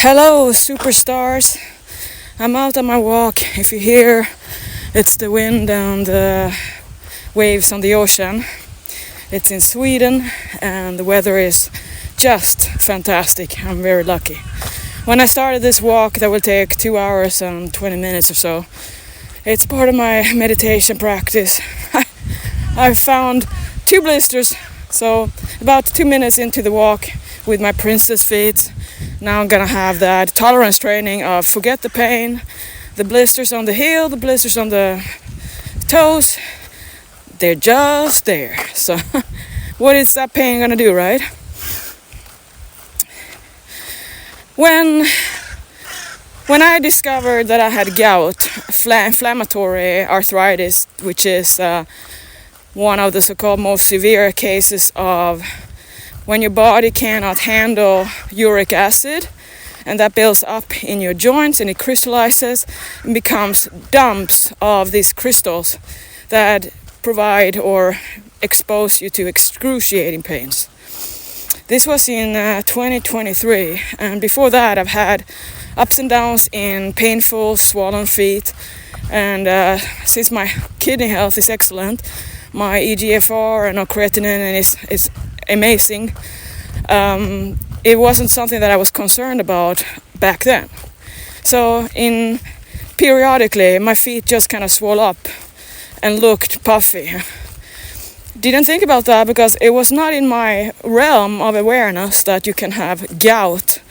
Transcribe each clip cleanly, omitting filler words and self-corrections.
Hello, superstars. I'm out on my walk. If you hear, it's the wind and the waves on the ocean. It's in Sweden and the weather is just fantastic. I'm very lucky. When I started this walk, that will take 2 hours and 20 minutes or so. It's part of my meditation practice. I found 2 blisters, so about 2 minutes into the walk with my princess feet. Now I'm gonna have that tolerance training of forget the pain, the blisters on the heel, the blisters on the toes, they're just there. So what is that pain gonna do, right? When I discovered that I had gout, inflammatory arthritis, which is one of the so-called most severe cases of when your body cannot handle uric acid, and that builds up in your joints and it crystallizes and becomes dumps of these crystals that provide or expose you to excruciating pains. This was in 2023, and before that I've had ups and downs in painful swollen feet, and since my kidney health is excellent, my EGFR and creatinine is amazing. It wasn't something that I was concerned about back then. So periodically my feet just kind of swelled up and looked puffy. Didn't think about that because it was not in my realm of awareness that you can have gout.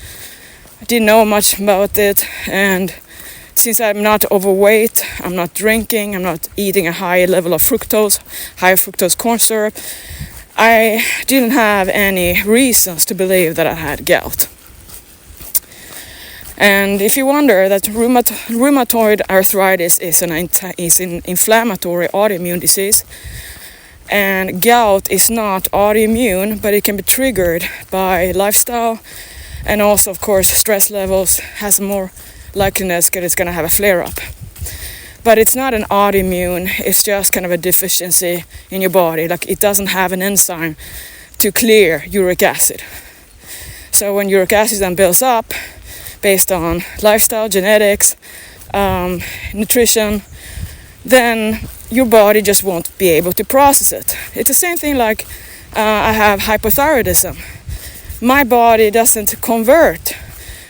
I didn't know much about it, and since I'm not overweight, I'm not drinking, I'm not eating a high level of high fructose corn syrup, I didn't have any reasons to believe that I had gout. And if you wonder that rheumatoid arthritis is an inflammatory autoimmune disease, and gout is not autoimmune, but it can be triggered by lifestyle, and also of course stress levels has more likeliness that it's going to have a flare-up. But it's not an autoimmune, it's just kind of a deficiency in your body. Like it doesn't have an enzyme to clear uric acid. So when uric acid then builds up based on lifestyle, genetics, nutrition, then your body just won't be able to process it. It's the same thing like I have hypothyroidism. My body doesn't convert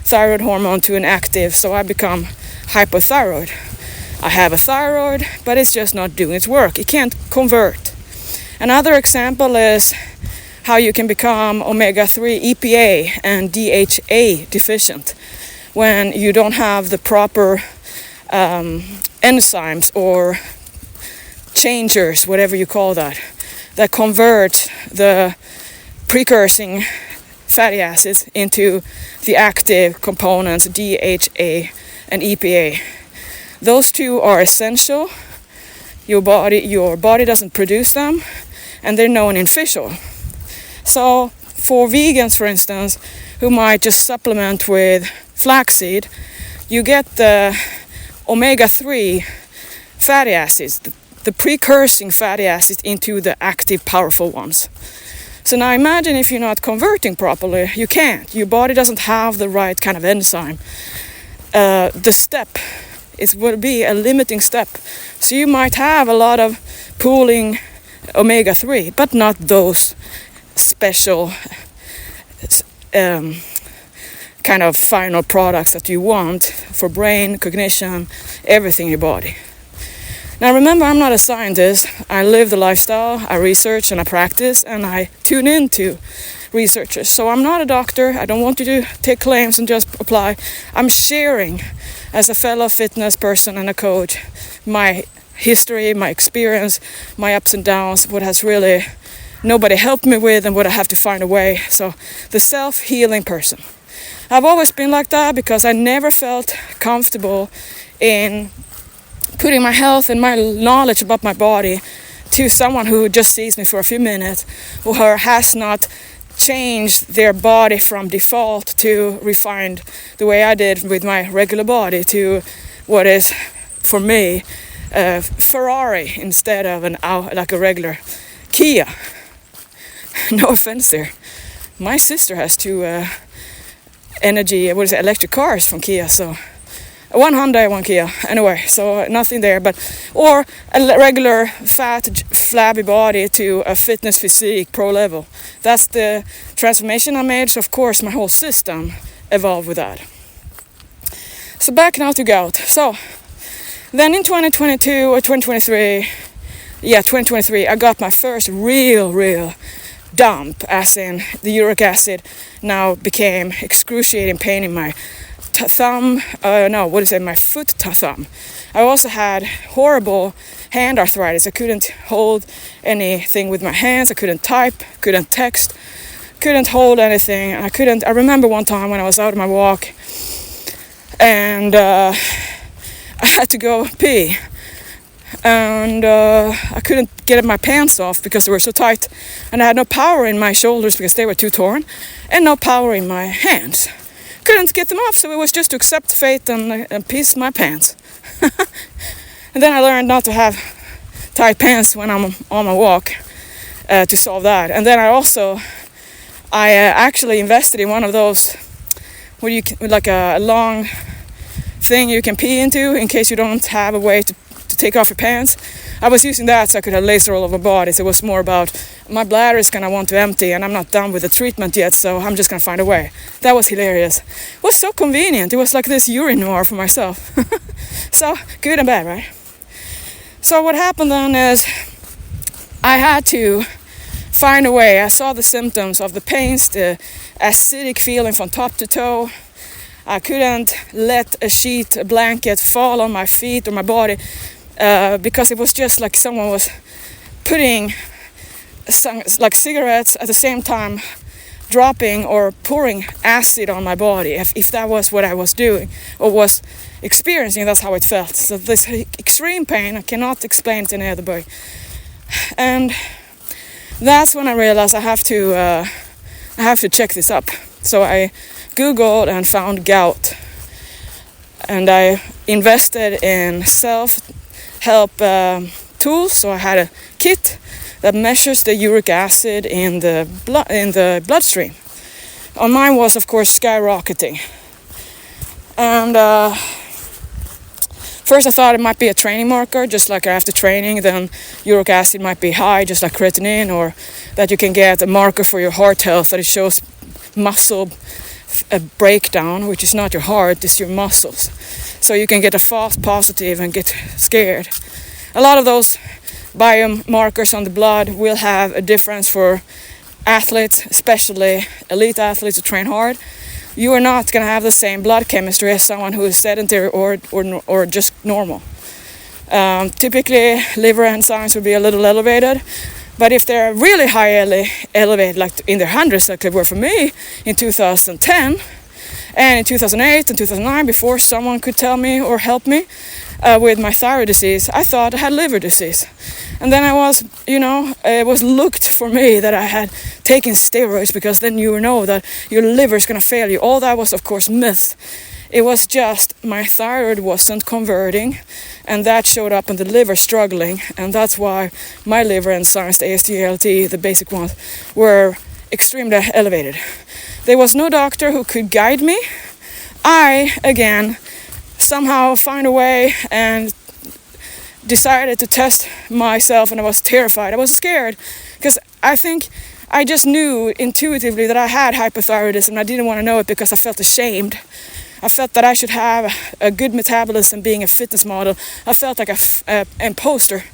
thyroid hormone to an active, so I become hypothyroid. I have a thyroid, but it's just not doing its work. It can't convert. Another example is how you can become omega-3 EPA and DHA deficient when you don't have the proper enzymes or changers, whatever you call that convert the precursing fatty acids into the active components DHA and EPA. Those two are essential. Your body doesn't produce them, and they're known in fish oil. So for vegans, for instance, who might just supplement with flaxseed, you get the omega-3 fatty acids, the precursing fatty acids into the active powerful ones. So now imagine if you're not converting properly, you can't. Your body doesn't have the right kind of enzyme. The step will be a limiting step. So you might have a lot of pooling omega-3, but not those special kind of final products that you want for brain, cognition, everything in your body. Now remember, I'm not a scientist. I live the lifestyle, I research and I practice, and I tune into researchers. So I'm not a doctor. I don't want you to take claims and just apply. I'm sharing as a fellow fitness person and a coach my history, my experience, my ups and downs, what has really nobody helped me with and what I have to find a way. So the self-healing person. I've always been like that because I never felt comfortable in putting my health and my knowledge about my body to someone who just sees me for a few minutes or has not changed their body from default to refined the way I did with my regular body to what is for me a Ferrari instead of like a regular Kia. No offense there. My sister has 2 energy, electric cars from Kia. So one Hyundai, one Kia. Anyway, so nothing there, or a regular fat, flabby body to a fitness physique, pro level. That's the transformation I made. So of course my whole system evolved with that. So back now to gout. So then in 2022 or 2023, 2023, I got my first real dump, as in the uric acid now became excruciating pain in my my foot thumb. I also had horrible hand arthritis. I couldn't hold anything with my hands. I couldn't type, couldn't text, couldn't hold anything. I remember one time when I was out on my walk and I had to go pee. And I couldn't get my pants off because they were so tight, and I had no power in my shoulders because they were too torn, and no power in my hands. Couldn't get them off, so it was just to accept fate and piss my pants. And then I learned not to have tight pants when I'm on my walk to solve that. And then I actually invested in one of those like a long thing you can pee into in case you don't have a way to take off your pants. I was using that so I could have laser all over my body. So it was more about my bladder is gonna want to empty, and I'm not done with the treatment yet, so I'm just gonna find a way. That was hilarious. It was so convenient. It was like this urine noir for myself. So good and bad, right? So what happened then is I had to find a way. I saw the symptoms of the pains, the acidic feeling from top to toe. I couldn't let a blanket fall on my feet or my body because it was just like someone was putting like cigarettes at the same time dropping or pouring acid on my body. If that was what I was doing or was experiencing, that's how it felt. So this extreme pain, I cannot explain it in any other way. And that's when I realized I have to check this up. So I Googled and found gout, and I invested in self-help tools. So I had a kit that measures the uric acid in the bloodstream. On mine was of course skyrocketing, and first I thought it might be a training marker, just like after training then uric acid might be high, just like creatinine, or that you can get a marker for your heart health, that it shows muscle a breakdown, which is not your heart, it's your muscles. So you can get a false positive and get scared. A lot of those biomarkers on the blood will have a difference for athletes, especially elite athletes who train hard. You are not going to have the same blood chemistry as someone who is sedentary or just normal. Typically, liver enzymes will be a little elevated. But if they're really highly elevated, like in their hundreds, like they were for me in 2010 and in 2008 and 2009, before someone could tell me or help me with my thyroid disease, I thought I had liver disease. And then it was looked for me that I had taken steroids, because then you know that your liver is going to fail you. All that was, of course, myth. It was just my thyroid wasn't converting, and that showed up in the liver struggling, and that's why my liver enzymes, the AST, ALT, the basic ones, were extremely elevated. There was no doctor who could guide me. I, again, somehow found a way and decided to test myself, and I was terrified. I was scared, because I think I just knew intuitively that I had hypothyroidism. I didn't want to know it because I felt ashamed. I felt that I should have a good metabolism being a fitness model. I felt like an imposter.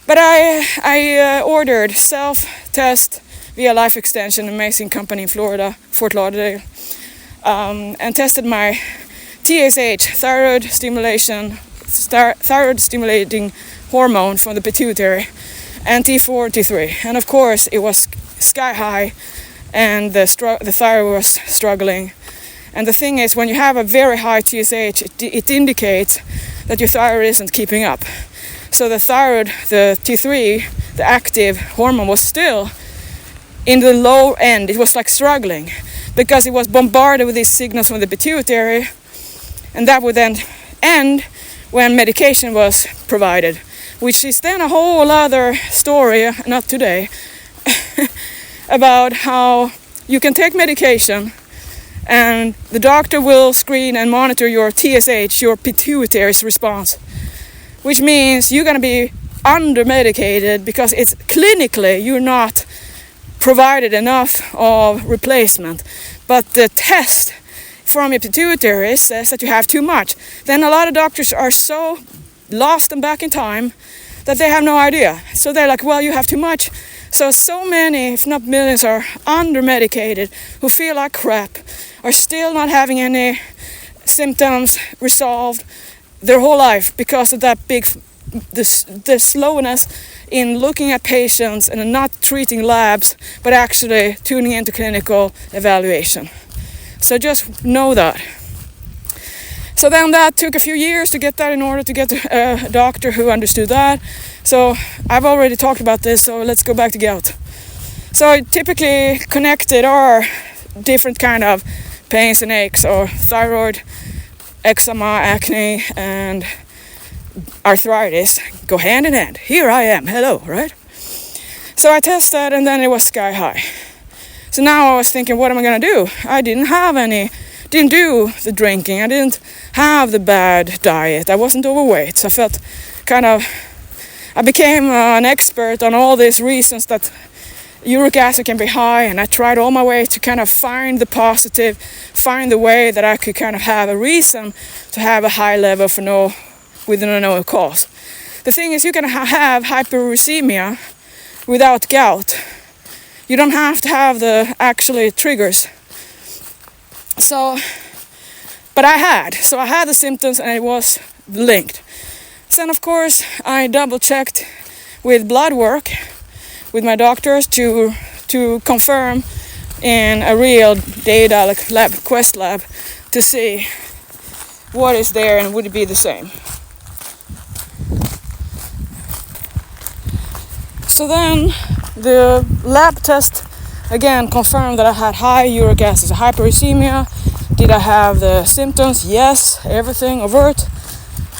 But I ordered self-test via Life Extension, an amazing company in Florida, Fort Lauderdale, and tested my TSH, thyroid stimulating hormone from the pituitary, and T4, T3. And of course it was sky high, and the thyroid was struggling. And the thing is, when you have a very high TSH, it indicates that your thyroid isn't keeping up. So the thyroid, the T3, the active hormone, was still in the low end. It was like struggling, because it was bombarded with these signals from the pituitary, and that would then end when medication was provided, which is then a whole other story, not today, about how you can take medication and the doctor will screen and monitor your TSH, your pituitary response, which means you're going to be under-medicated because it's clinically you're not provided enough of replacement. But the test from your pituitary says that you have too much. Then a lot of doctors are so lost and back in time that they have no idea. So they're like, well, you have too much. So many, if not millions, are under-medicated, who feel like crap, are still not having any symptoms resolved their whole life because of that the slowness in looking at patients and not treating labs, but actually tuning into clinical evaluation. So just know that. So then that took a few years to get that in order to get a doctor who understood that. So I've already talked about this, so let's go back to gout. So typically connected are different kind of pains and aches, or thyroid, eczema, acne, and arthritis go hand in hand. Here I am, hello, right? So I tested and then it was sky high. So now I was thinking, what am I gonna do? I didn't do the drinking, I didn't have the bad diet, I wasn't overweight, so I felt I became an expert on all these reasons that uric acid can be high, and I tried all my way to kind of find the positive, find the way that I could kind of have a reason to have a high level with no cause. The thing is, you can have hyperuricemia without gout. You don't have to have the actually triggers. So, but I had the symptoms and it was linked. So then of course I double checked with blood work with my doctors to confirm in a real data like lab, Quest lab, to see what is there and would it be the same. So then the lab test again confirmed that I had high uric acid, hyperuricemia. Did I have the symptoms? Yes, everything overt.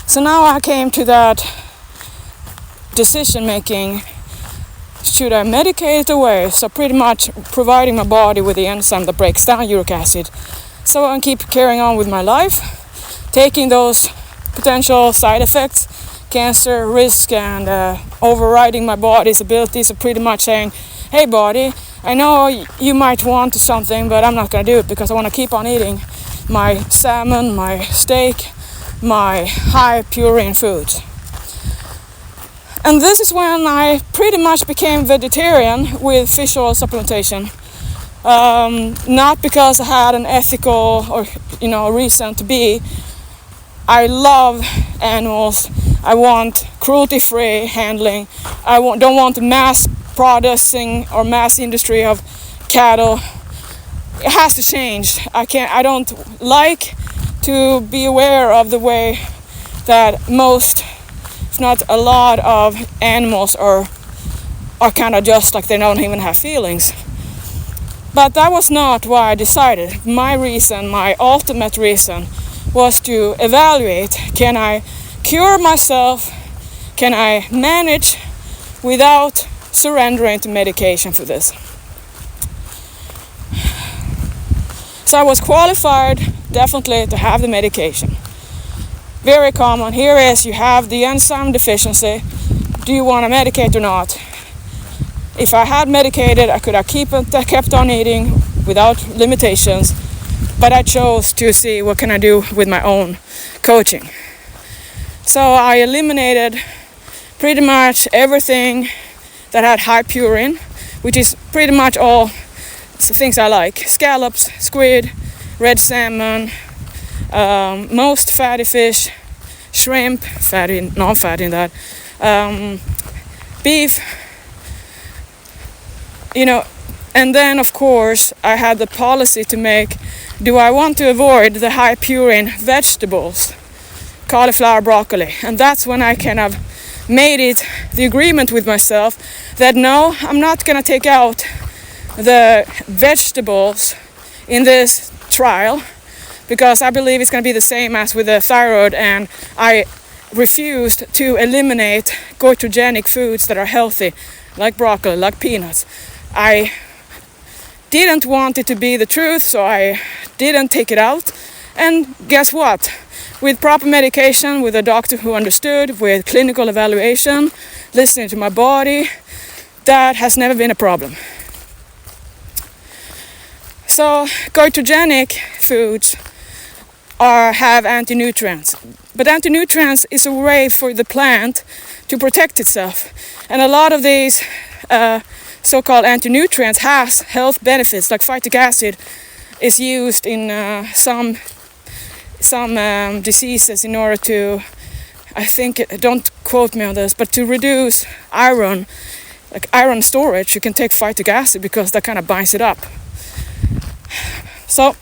So now I came to that decision making. Should I medicate it away? So pretty much providing my body with the enzyme that breaks down uric acid. So I can keep carrying on with my life, taking those potential side effects, cancer risk, and overriding my body's abilities of pretty much saying, hey body, I know you might want something, but I'm not going to do it because I want to keep on eating my salmon, my steak, my high purine foods. And this is when I pretty much became vegetarian with fish oil supplementation. Not because I had an ethical or reason to be. I love animals. I want cruelty-free handling. I don't want the mass producing or mass industry of cattle. It has to change. I don't like to be aware of the way that most, if not a lot of animals are kind of just like they don't even have feelings. But that was not why I decided. My reason, my ultimate reason, was to evaluate, can I cure myself, can I manage without surrendering to medication for this. So I was qualified definitely to have the medication. Very common here is you have the enzyme deficiency. Do you want to medicate or not? If I had medicated, I could have kept on eating without limitations, but I chose to see what can I do with my own coaching. So I eliminated pretty much everything that had high purine, which is pretty much all things I like. Scallops, squid, red salmon, most fatty fish, shrimp, fatty, non-fatty in that, beef, and then of course I had the policy to make, do I want to avoid the high purine vegetables, cauliflower, broccoli? And that's when I kind of made it the agreement with myself that no, I'm not going to take out the vegetables in this trial because I believe it's going to be the same as with the thyroid, and I refused to eliminate goitrogenic foods that are healthy, like broccoli, like peanuts. I didn't want it to be the truth, so I didn't take it out. And guess what? With proper medication, with a doctor who understood, with clinical evaluation, listening to my body, that has never been a problem. So goitrogenic foods have anti-nutrients. But anti-nutrients is a way for the plant to protect itself. And a lot of these so-called anti-nutrients has health benefits, like phytic acid is used in some diseases in order to, I think, don't quote me on this, but to reduce iron, like iron storage, you can take phytic acid because that kind of binds it up. So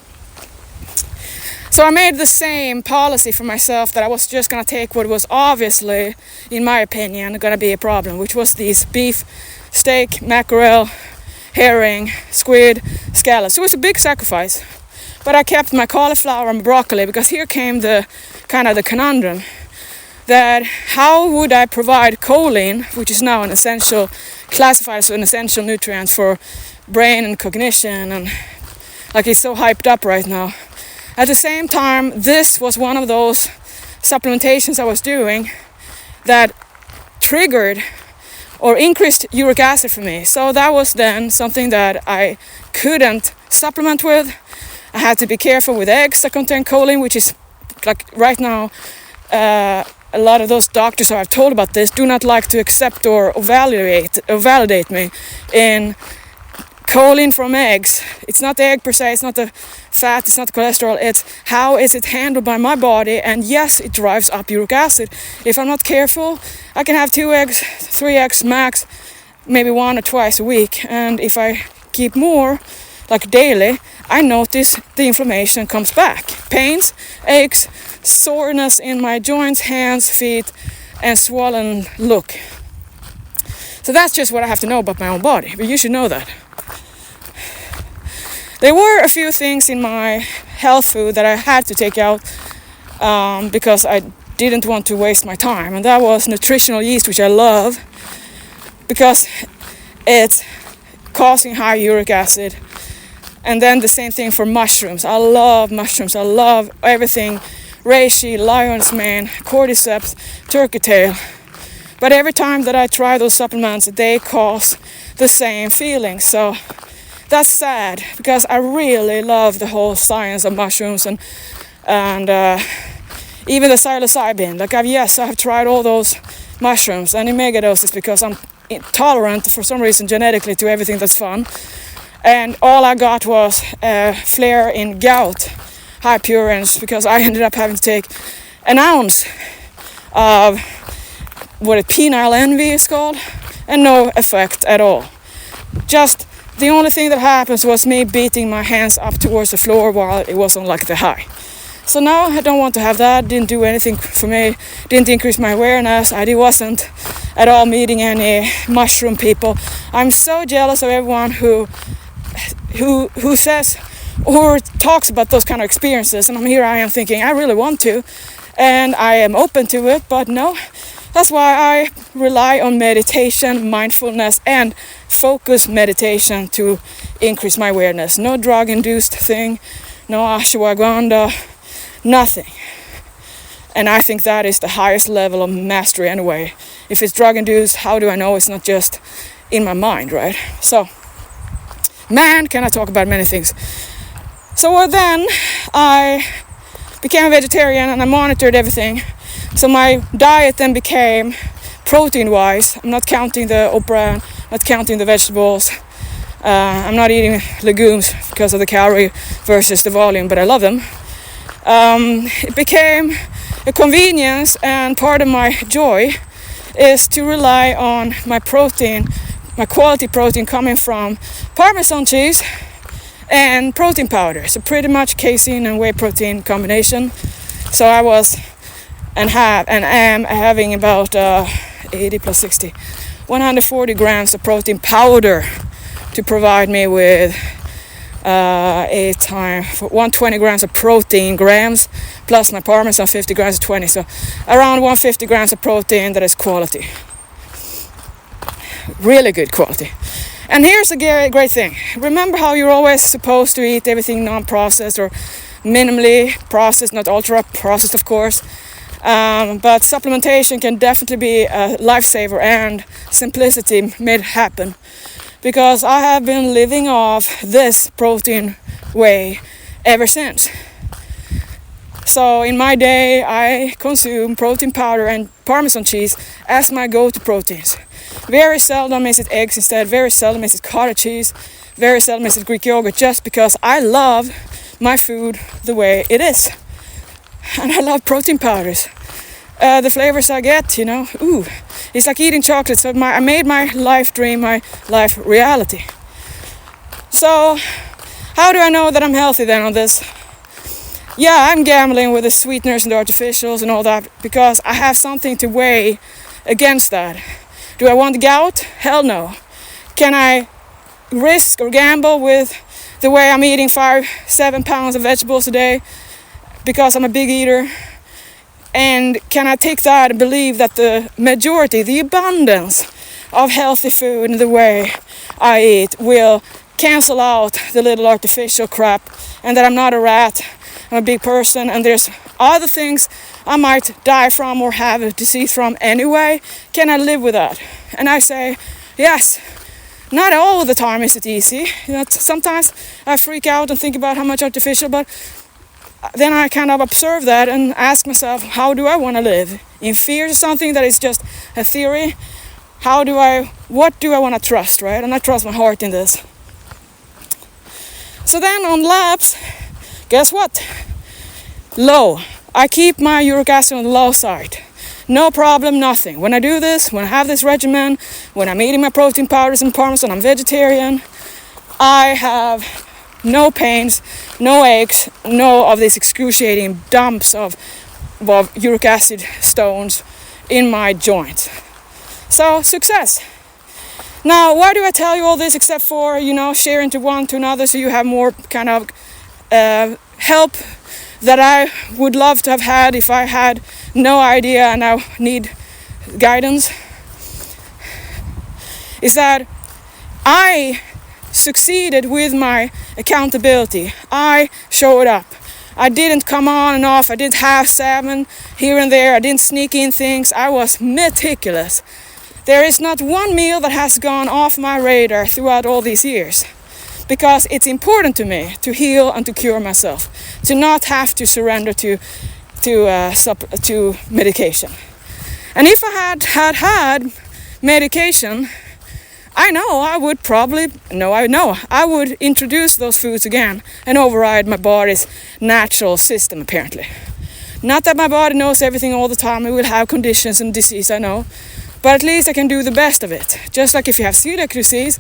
I made the same policy for myself, that I was just going to take what was obviously, in my opinion, going to be a problem, which was these beef, steak, mackerel, herring, squid, scallops. It was a big sacrifice. But I kept my cauliflower and broccoli, because here came the kind of the conundrum that how would I provide choline, which is now an essential, classified as an essential nutrient for brain and cognition, and like it's so hyped up right now. At the same time, this was one of those supplementations I was doing that triggered or increased uric acid for me. So that was then something that I couldn't supplement with. I had to be careful with eggs that contain choline, which is like right now, a lot of those doctors who I've told about this do not like to accept or validate me in choline from eggs. It's not the egg per se, it's not the fat, it's not the cholesterol, it's how is it handled by my body. And yes, it drives up uric acid. If I'm not careful, I can have 2 eggs, 3 eggs max, maybe 1 or twice a week. And if I keep more, like daily, I notice the inflammation comes back. Pains, aches, soreness in my joints, hands, feet, and swollen look. So that's just what I have to know about my own body, but you should know that. There were a few things in my health food that I had to take out because I didn't want to waste my time, and that was nutritional yeast, which I love because it's causing high uric acid. And then the same thing for mushrooms. I love mushrooms. I love everything. Reishi, lion's mane, cordyceps, turkey tail. But every time that I try those supplements, they cause the same feeling. So that's sad, because I really love the whole science of mushrooms and even the psilocybin. Like I've tried all those mushrooms and in mega doses because I'm intolerant for some reason genetically to everything that's fun. And all I got was a flare in gout, high purines, because I ended up having to take an ounce of what penile envy is called, and no effect at all. Just the only thing that happens was me beating my hands up towards the floor while it was on like the high. So now I don't want to have that. Didn't do anything for me. Didn't increase my awareness. I wasn't at all meeting any mushroom people. I'm so jealous of everyone who says or talks about those kind of experiences, and I am thinking I really want to, and I am open to it, but no. That's why I rely on meditation, mindfulness, and focus meditation to increase my awareness. No drug-induced thing, no ashwagandha, nothing. And I think that is the highest level of mastery anyway. If it's drug-induced, how do I know it's not just in my mind, right? So, man, can I talk about many things. So then I became a vegetarian and I monitored everything. So my diet then became protein-wise. I'm not counting the okra, not counting the vegetables. I'm not eating legumes because of the calorie versus the volume, but I love them. It became a convenience, and part of my joy is to rely on my protein, my quality protein coming from Parmesan cheese and protein powder. So pretty much casein and whey protein combination. So I was and am having about 80 plus 60, 140 grams of protein powder to provide me with 120 grams of protein grams plus my Parmesan 50 grams of 20. So around 150 grams of protein that is quality. Really good quality. And here's the great thing. Remember how you're always supposed to eat everything non-processed or minimally processed, not ultra-processed, of course. But supplementation can definitely be a lifesaver, and simplicity made it happen. Because I have been living off this protein way ever since. So in my day, I consume protein powder and Parmesan cheese as my go-to proteins. Very seldom is it eggs instead, very seldom is it cottage cheese, very seldom is it Greek yogurt, just because I love my food the way it is. And I love protein powders. The flavors I get, it's like eating chocolate. So I made my life dream, my life reality. So how do I know that I'm healthy then on this? Yeah, I'm gambling with the sweeteners and the artificials and all that because I have something to weigh against that. Do I want gout? Hell no. Can I risk or gamble with the way I'm eating 5-7 pounds of vegetables a day because I'm a big eater? And can I take that and believe that the majority, the abundance of healthy food and the way I eat will cancel out the little artificial crap, and that I'm not a rat, I'm a big person, and there's other things I might die from or have a disease from anyway? Can I live with that? And I say, yes. Not all the time is it easy. Sometimes I freak out and think about how much artificial, but then I kind of observe that and ask myself, how do I want to live? In fear of something that is just a theory? What do I want to trust, right? And I trust my heart in this. So then on labs, guess what? Low. I keep my uric acid on the low side. No problem, nothing. When I do this, when I have this regimen, when I'm eating my protein powders and Parmesan, I'm vegetarian, I have no pains, no aches, no of these excruciating dumps of uric acid stones in my joints. So, success. Now, why do I tell you all this except for, sharing to one to another so you have more kind of help that I would love to have had if I had no idea and I need guidance? Is that I succeeded with my accountability. I showed up. I didn't come on and off. I didn't have salmon here and there. I didn't sneak in things. I was meticulous. There is not one meal that has gone off my radar throughout all these years, because it's important to me to heal and to cure myself, to not have to surrender to medication. And if I had medication, I would introduce those foods again and override my body's natural system, apparently. Not that my body knows everything all the time. It will have conditions and disease, I know. But at least I can do the best of it. Just like if you have celiac disease,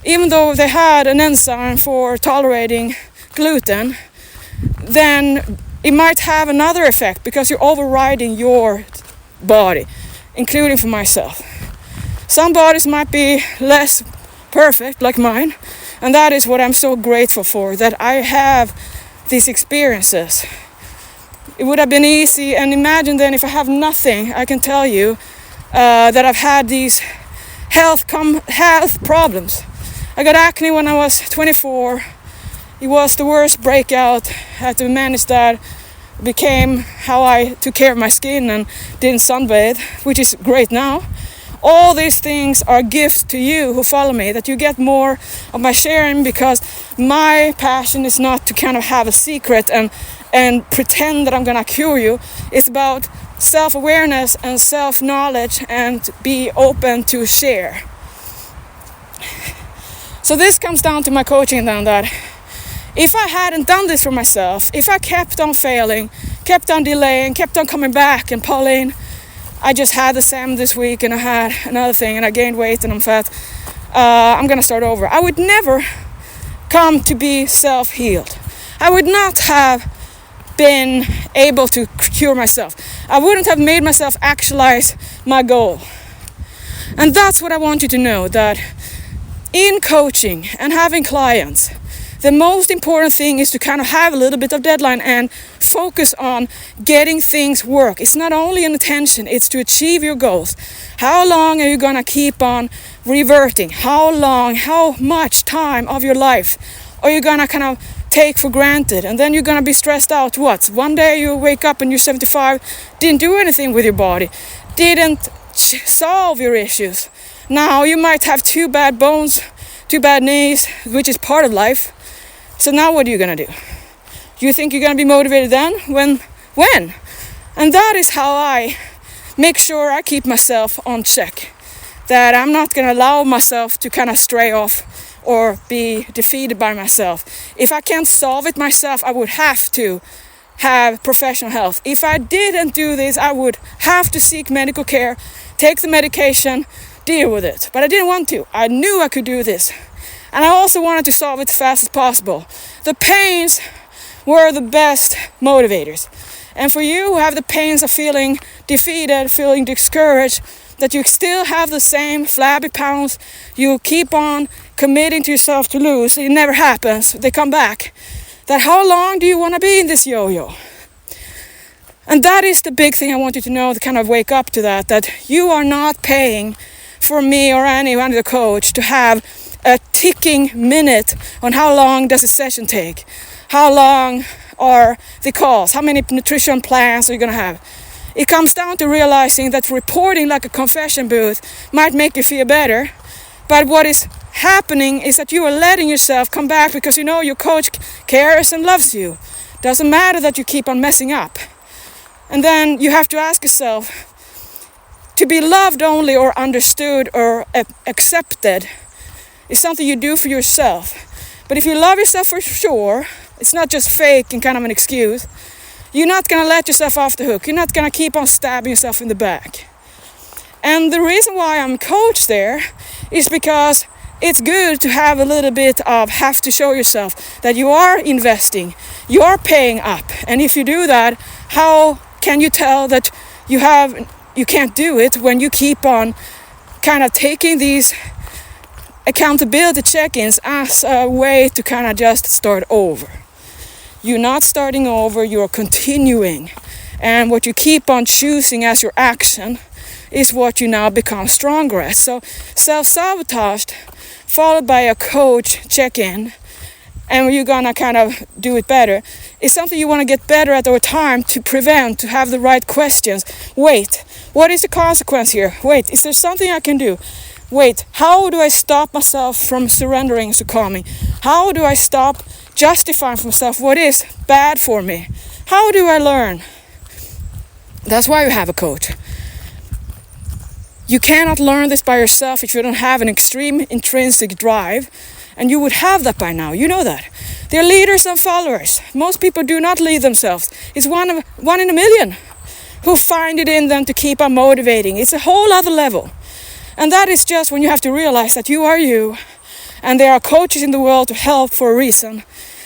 even though they had an enzyme for tolerating gluten, then it might have another effect because you're overriding your body, including for myself. Some bodies might be less perfect, like mine, and that is what I'm so grateful for, that I have these experiences. It would have been easy, and imagine then if I have nothing, I can tell you that I've had these health problems. I got acne when I was 24. It was the worst breakout. I had to manage that. It became how I took care of my skin and didn't sunbathe, which is great now. All these things are gifts to you who follow me, that you get more of my sharing, because my passion is not to kind of have a secret and pretend that I'm gonna cure you. It's about self-awareness and self-knowledge, and be open to share. So this comes down to my coaching then, that if I hadn't done this for myself, if I kept on failing, kept on delaying, kept on coming back, and Pauline, I just had the salmon this week and I had another thing and I gained weight and I'm fat, I'm gonna start over. I would never come to be self-healed. I would not have been able to cure myself. I wouldn't have made myself actualize my goal. And that's what I want you to know, that in coaching and having clients, the most important thing is to kind of have a little bit of deadline and focus on getting things work. It's not only an intention, it's to achieve your goals. How long are you gonna keep on reverting? How much time of your life are you gonna kind of take for granted? And then you're gonna be stressed out. What? One day you wake up and you're 75, didn't do anything with your body, didn't solve your issues. Now you might have 2 bad bones, 2 bad knees, which is part of life. So now what are you gonna do? You think you're gonna be motivated then? When? And that is how I make sure I keep myself on check. That I'm not gonna allow myself to kind of stray off or be defeated by myself. If I can't solve it myself, I would have to have professional help. If I didn't do this, I would have to seek medical care, take the medication, deal with it. But I didn't want to. I knew I could do this. And I also wanted to solve it as fast as possible. The pains were the best motivators. And for you who have the pains of feeling defeated, feeling discouraged, that you still have the same flabby pounds, you keep on committing to yourself to lose, it never happens, they come back. That how long do you want to be in this yo-yo? And that is the big thing I want you to know, to kind of wake up to that you are not paying for me or anyone, the coach, to have a ticking minute on how long does a session take, how long are the calls, how many nutrition plans are you going to have. It comes down to realizing that reporting like a confession booth might make you feel better, but what is happening is that you are letting yourself come back because you know your coach cares and loves you. Doesn't matter that you keep on messing up. And then you have to ask yourself, to be loved only or understood or accepted is something you do for yourself. But if you love yourself for sure, it's not just fake and kind of an excuse. You're not going to let yourself off the hook. You're not going to keep on stabbing yourself in the back. And the reason why I'm coach there is because it's good to have a little bit of have to show yourself that you are investing, you are paying up. And if you do that, how can you tell that you can't do it when you keep on kind of taking these accountability check-ins as a way to kind of just start over? You're not starting over, you're continuing. And what you keep on choosing as your action is what you now become stronger at. So self-sabotaged followed by a coach check-in, and you're gonna kind of do it better, is something you want to get better at over time to prevent, to have the right questions. Wait, what is the consequence here? Wait, is there something I can do? Wait, how do I stop myself from surrendering, succumbing? How do I stop justifying for myself what is bad for me? How do I learn? That's why you have a coach. You cannot learn this by yourself if you don't have an extreme intrinsic drive, and you would have that by now. You know that. They're leaders and followers. Most people do not lead themselves. It's one in a million who find it in them to keep on motivating. It's a whole other level. And that is just when you have to realize that you are you, and there are coaches in the world to help for a reason.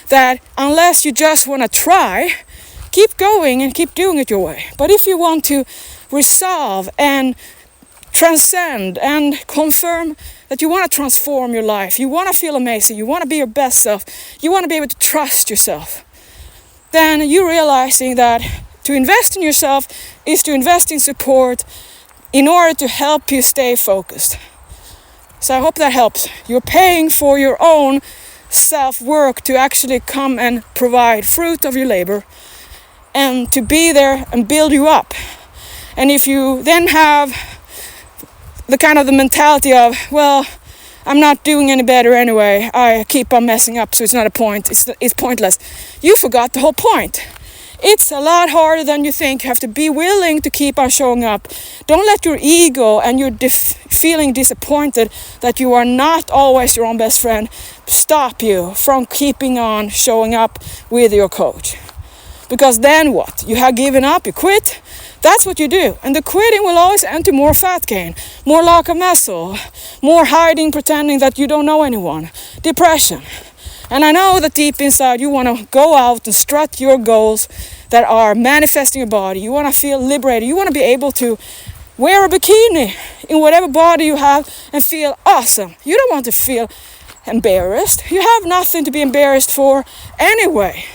That unless you just want to try, keep going and keep doing it your way. But if you want to resolve and transcend and confirm that you want to transform your life, you want to feel amazing, you want to be your best self, you want to be able to trust yourself, then you're realizing that to invest in yourself is to invest in support in order to help you stay focused. So I hope that helps. You're paying for your own self-work to actually come and provide fruit of your labor and to be there and build you up. And if you then have the kind of the mentality of, well, I'm not doing any better anyway, I keep on messing up, so it's not a point, it's pointless. You forgot the whole point. It's a lot harder than you think. You have to be willing to keep on showing up. Don't let your ego and your feeling disappointed that you are not always your own best friend stop you from keeping on showing up with your coach. Because then what? You have given up, you quit. That's what you do. And the quitting will always end to more fat gain, more lack of muscle, more hiding, pretending that you don't know anyone, depression. And I know that deep inside you want to go out and strut your goals that are manifesting your body. You want to feel liberated. You want to be able to wear a bikini in whatever body you have and feel awesome. You don't want to feel embarrassed. You have nothing to be embarrassed for anyway.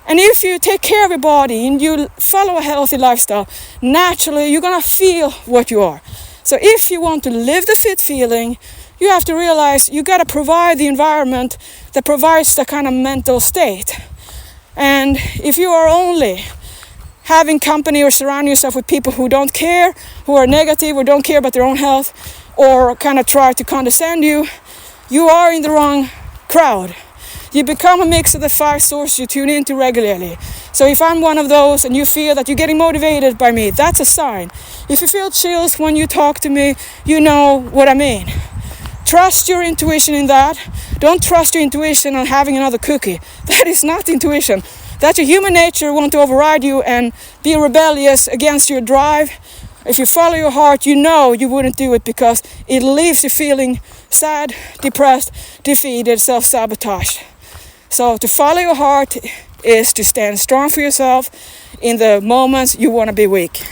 And if you take care of your body and you follow a healthy lifestyle, naturally you're gonna feel what you are. So if you want to live the fit feeling, you have to realize you gotta provide the environment that provides the kind of mental state. And if you are only having company or surrounding yourself with people who don't care, who are negative or don't care about their own health, or kind of try to condescend you, you are in the wrong crowd. You become a mix of the 5 sources you tune into regularly. So if I'm one of those and you feel that you're getting motivated by me, that's a sign. If you feel chills when you talk to me, you know what I mean. Trust your intuition in that. Don't trust your intuition on having another cookie. That is not intuition. That's your human nature want to override you and be rebellious against your drive. If you follow your heart, you know you wouldn't do it because it leaves you feeling sad, depressed, defeated, self-sabotaged. So to follow your heart is to stand strong for yourself in the moments you want to be weak.